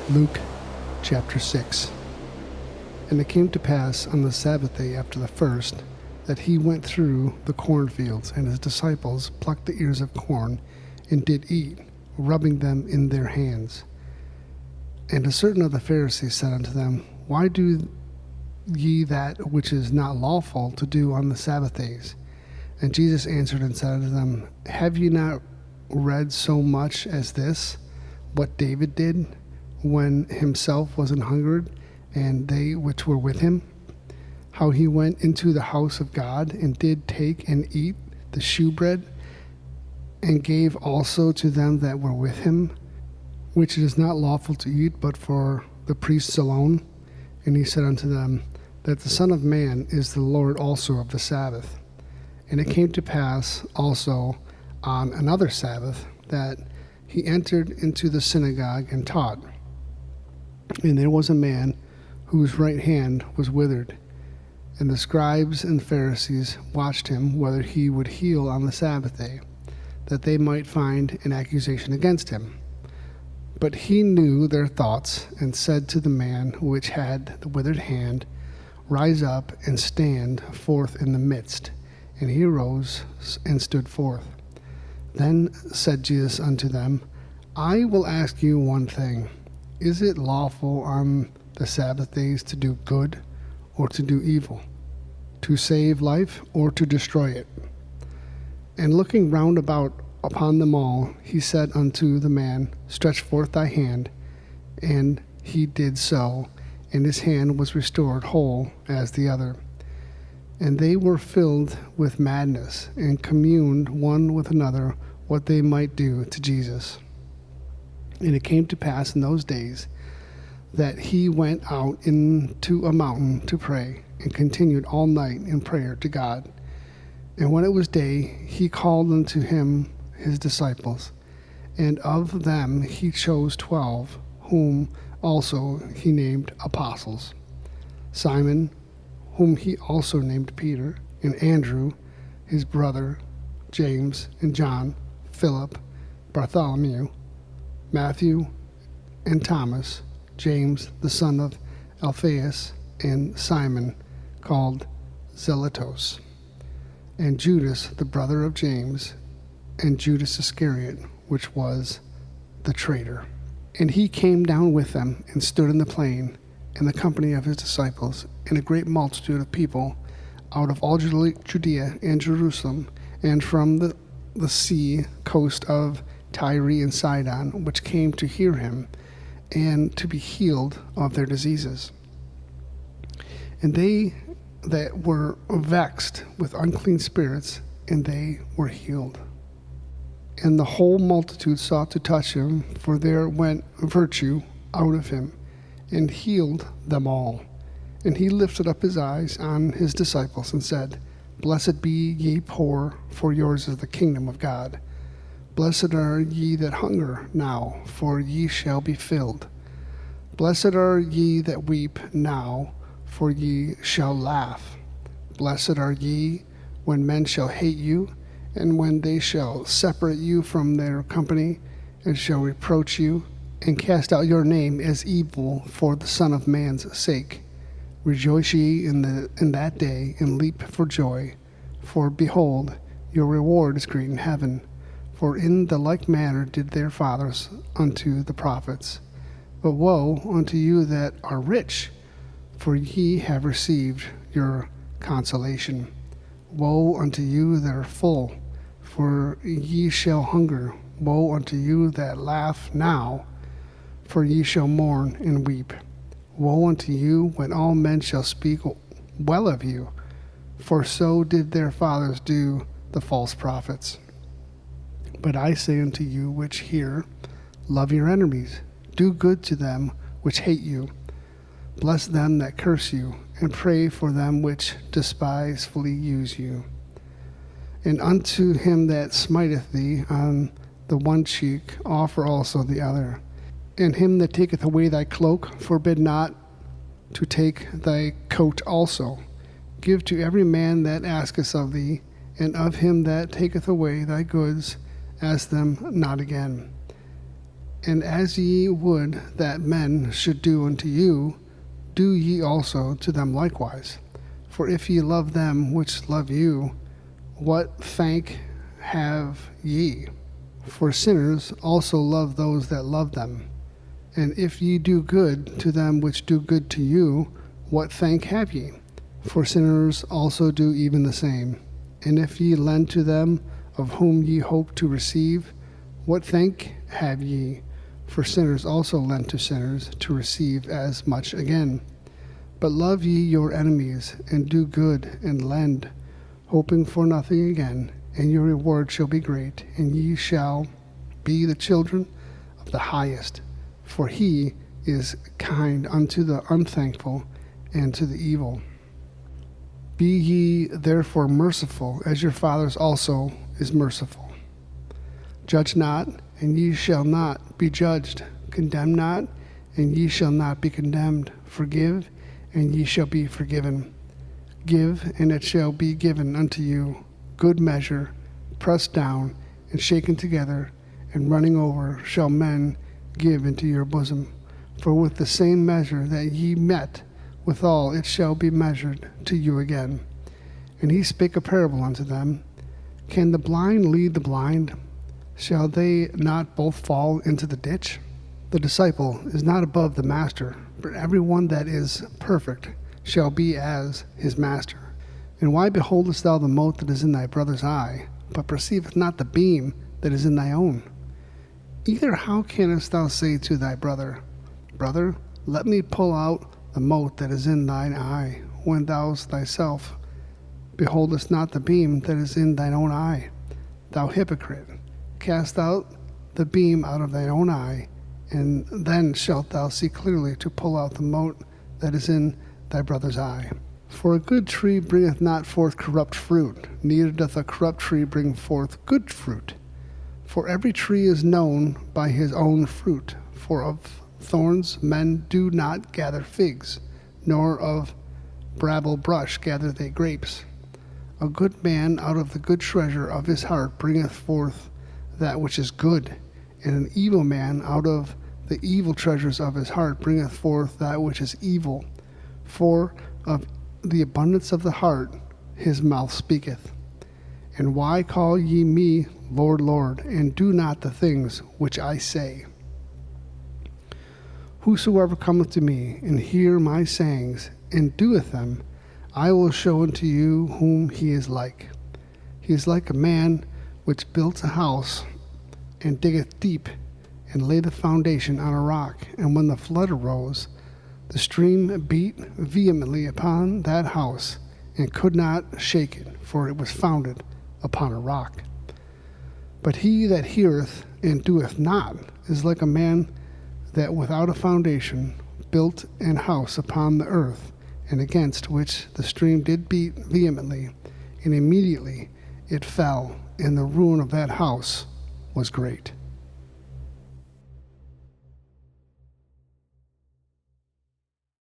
Luke chapter 6. And it came to pass on the Sabbath day after the first, that he went through the cornfields, and his disciples plucked the ears of corn, and did eat, rubbing them in their hands. And a certain of the Pharisees said unto them, Why do ye that which is not lawful to do on the Sabbath days? And Jesus answered and said unto them, Have ye not read so much as this, what David did, when himself was an hungered, and they which were with him, how he went into the house of God, and did take and eat the shewbread, and gave also to them that were with him, which it is not lawful to eat, but for the priests alone? And he said unto them, that the Son of Man is the Lord also of the Sabbath. And it came to pass also on another Sabbath, that he entered into the synagogue and taught. And there was a man whose right hand was withered. And the scribes and Pharisees watched him whether he would heal on the Sabbath day, that they might find an accusation against him. But he knew their thoughts, and said to the man which had the withered hand, Rise up and stand forth in the midst. And he arose and stood forth. Then said Jesus unto them, I will ask you one thing. Is it lawful on the Sabbath days to do good or to do evil, to save life or to destroy it? And looking round about upon them all, he said unto the man, Stretch forth thy hand. And he did so, and his hand was restored whole as the other. And they were filled with madness, and communed one with another what they might do to Jesus. And it came to pass in those days that he went out into a mountain to pray, and continued all night in prayer to God. And when it was day, he called unto him his disciples, and of them he chose 12, whom also he named apostles: Simon, whom he also named Peter, and Andrew, his brother, James, and John, Philip, Bartholomew, Matthew, and Thomas, James the son of Alphaeus, and Simon, called Zelotes, and Judas the brother of James, and Judas Iscariot, which was the traitor. And he came down with them, and stood in the plain, in the company of his disciples, and a great multitude of people, out of all Judea and Jerusalem, and from the sea coast of Tyre and Sidon, which came to hear him, and to be healed of their diseases. And they that were vexed with unclean spirits, and they were healed. And the whole multitude sought to touch him, for there went virtue out of him, and healed them all. And he lifted up his eyes on his disciples, and said, Blessed be ye poor, for yours is the kingdom of God. Blessed are ye that hunger now, for ye shall be filled. Blessed are ye that weep now, for ye shall laugh. Blessed are ye when men shall hate you, and when they shall separate you from their company, and shall reproach you, and cast out your name as evil for the Son of Man's sake. Rejoice ye in that day, and leap for joy. For behold, your reward is great in heaven. For in the like manner did their fathers unto the prophets. But woe unto you that are rich, for ye have received your consolation. Woe unto you that are full, for ye shall hunger. Woe unto you that laugh now, for ye shall mourn and weep. Woe unto you when all men shall speak well of you, for so did their fathers do the false prophets. But I say unto you which hear, love your enemies, do good to them which hate you, bless them that curse you, and pray for them which despisefully use you. And unto him that smiteth thee on the one cheek offer also the other. And him that taketh away thy cloak forbid not to take thy coat also. Give to every man that asketh of thee, and of him that taketh away thy goods ask them not again. And as ye would that men should do unto you, do ye also to them likewise. For if ye love them which love you, what thank have ye? For sinners also love those that love them. And if ye do good to them which do good to you, what thank have ye? For sinners also do even the same. And if ye lend to them of whom ye hope to receive, what thank have ye? For sinners also lend to sinners to receive as much again. But love ye your enemies, and do good, and lend, hoping for nothing again, and your reward shall be great, and ye shall be the children of the highest. For he is kind unto the unthankful and to the evil. Be ye therefore merciful, as your Father also is merciful. Judge not, and ye shall not be judged. Condemn not, and ye shall not be condemned. Forgive, and ye shall be forgiven. Give, and it shall be given unto you. Good measure, pressed down, and shaken together, and running over, shall men give into your bosom. For with the same measure that ye met withal, it shall be measured to you again. And he spake a parable unto them. Can the blind lead the blind? Shall they not both fall into the ditch? The disciple is not above the master, but every one that is perfect shall be as his master. And why beholdest thou the mote that is in thy brother's eye, but perceivest not the beam that is in thy own? Either how canst thou say to thy brother, Brother, let me pull out the mote that is in thine eye, when thou thyself beholdest not the beam that is in thine own eye? Thou hypocrite, cast out the beam out of thine own eye, and then shalt thou see clearly to pull out the mote that is in thy brother's eye. For a good tree bringeth not forth corrupt fruit, neither doth a corrupt tree bring forth good fruit. For every tree is known by his own fruit. For of thorns men do not gather figs, nor of bramble brush gather they grapes. A good man out of the good treasure of his heart bringeth forth that which is good, and an evil man out of the evil treasures of his heart bringeth forth that which is evil. For of the abundance of the heart his mouth speaketh. And why call ye me Lord, Lord, and do not the things which I say? Whosoever cometh to me, and hear my sayings, and doeth them, I will show unto you whom he is like. He is like a man which built a house, and diggeth deep, and laid the foundation on a rock. And when the flood arose, the stream beat vehemently upon that house, and could not shake it, for it was founded upon a rock. But he that heareth and doeth not is like a man that without a foundation built an house upon the earth, and against which the stream did beat vehemently, and immediately it fell, and the ruin of that house was great.